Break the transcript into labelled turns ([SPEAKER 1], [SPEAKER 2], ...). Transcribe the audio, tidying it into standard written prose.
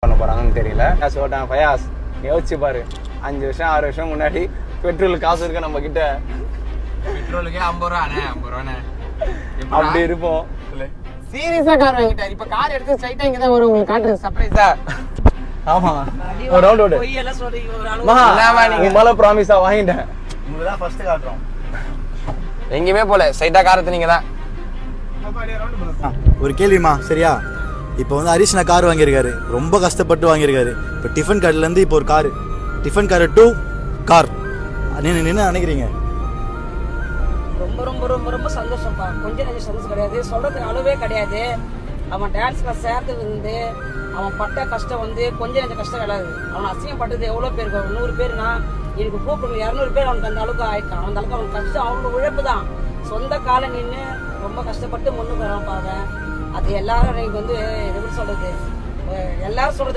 [SPEAKER 1] பண்ண போறாங்கன்னு தெரியல. சொல்லிட்டாங்க ஃபயாஸ் யோசிச்சு பாரு, 5 வருஷம் 6 வருஷம் முன்னாடி பெட்ரோல் காசு இருக்க நம்ம கிட்ட,
[SPEAKER 2] பெட்ரோலுக்கே 50 ரூபாண்ணே 50 ரூபாண்ணே
[SPEAKER 1] அப்படி இருப்போம்.
[SPEAKER 3] சீரியஸா கார் வாங்கிட்டாரு. இப்ப கார் எடுத்து ஸ்ட்ரைட்டா இங்க தான் வரும், உங்களுக்கு காட்டுறது சர்ப்ரைஸா.
[SPEAKER 1] ஆமா ஒரு ரவுண்ட் ஓடு
[SPEAKER 3] போய் எல்லாம் சொல்றீங்க ஒரு அளவு.
[SPEAKER 1] மகா நீங்க மேல ப்ராமிஸா வாங்கிட்டேன்.
[SPEAKER 4] உங்களுக்கு தான் ஃபர்ஸ்ட் காட்டுறோம்.
[SPEAKER 2] எங்கேயுமே போல ஸ்ட்ரைட்டா காரத்து நீங்க தான்.
[SPEAKER 4] ஒரு கேள்விமா சரியா? இப்போ வந்து ஹரிஷ்ணா கார் வாங்கியிருக்காரு, ரொம்ப கஷ்டப்பட்டு வாங்கியிருக்காரு. இப்போ டிஃபன் கார்டுலேருந்து இப்போ ஒரு car, tiffin car to car, என்ன நினைக்கிறீங்க?
[SPEAKER 3] ரொம்ப ரொம்ப ரொம்ப ரொம்ப சந்தோஷம்ப்பா. கொஞ்சம் நெஞ்சம் சந்தோஷம் கிடையாது, சொல்றதுக்கு அளவே கிடையாது. அவன் டான்ஸ்ல சேர்ந்தது வந்து அவன் பட்ட கஷ்டம் வந்து கொஞ்சம் நெஞ்ச கஷ்டம் கிடையாது. அவன் அசிங்கப்பட்டது எவ்வளோ பேருக்கு, 100 பேர்னா எனக்கு கூப்பிடணும் 200 பேர் அவனுக்கு அந்த அளவுக்கு ஆயிட்டான். அந்த அளவுக்கு அவனுக்கு கஷ்டம், அவனோட உழைப்பு தான். சொந்த காலம் நின்று ரொம்ப கஷ்டப்பட்டு முன்னுக்கு வரான் பாவன். அது எல்லாரும் எனக்கு வந்து எப்படி சொல்றது, எல்லாரும் சொல்றது